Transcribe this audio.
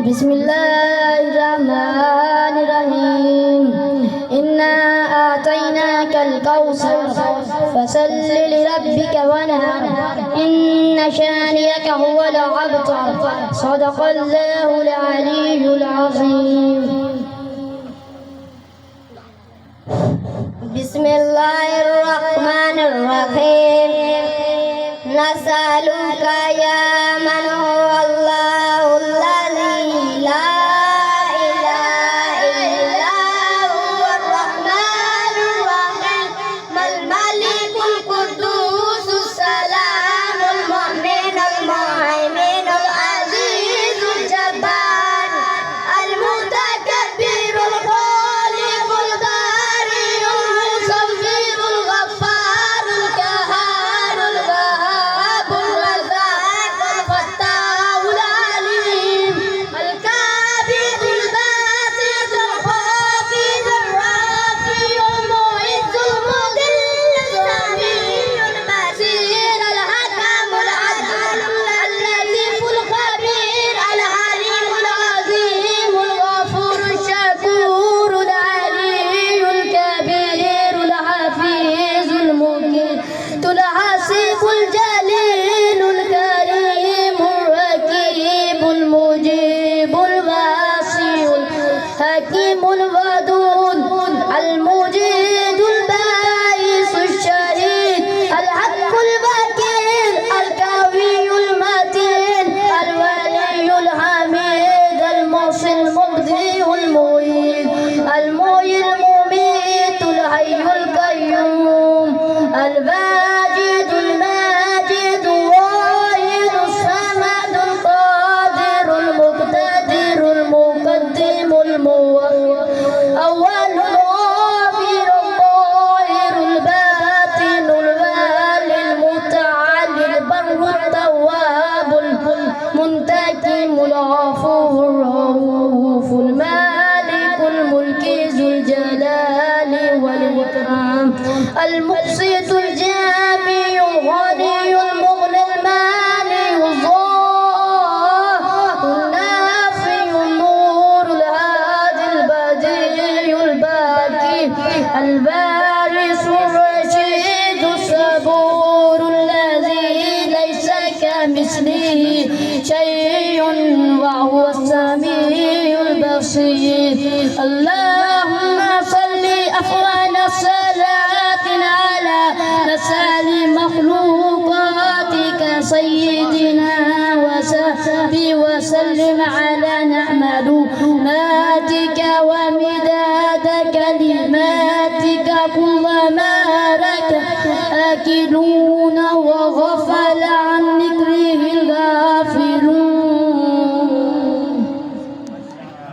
بسم الله الرحمن الرحيم إنا أعطيناك الكوثر فصل لربك وانحر إن شانئك هو الأبتر صدق الله العلي العظيم. بسم الله الرحمن الرحيم نسألك يا من هو الله الذي لا إله إلا هو الرحمن الرحيم الملك القدوس السلام المؤمن المهيمن العزيز الجبار المتكبر الخالق البارئ المصور الغفار القهار الوهاب الرزاق الفتاح العليم الكابر الباسط الخافض الرافع المعز المذل السميع البصير الحكم العدل اللطيف الخبير الحليم العظيم الغفور الشكور العلي الكبير الحفيظ المجيد الحسيب الجليل الكريم الرقيب المجيب الواسع الحكيم الودود المجيد الباعث الشهيد الحق الوكيل القوي المتين الولي الحميد المحصي المبدئ المعيد المحيي المميت الحي القيوم الواجد الماجد الواحد الصمد القادر المقتدر المقدم المؤخر أول الآخر الظاهر الباطن الوالي المتعالي البر التواب المنتقم العفو الرؤوف المالك الملك ذو الجلال والإكرام المقسط الجامع الغني المغني المانع الظاهر النافع النور الهادي البديع الباقي البارئ الرشيد الصبور الذي ليس كمثله شيء وهو السميع البصير. اللهم صل أفضل الصلاة على رسول مخلوقاتك سيدنا وصحبه وسلم على نعمتك ومداد كلماتك كلما رك آكلون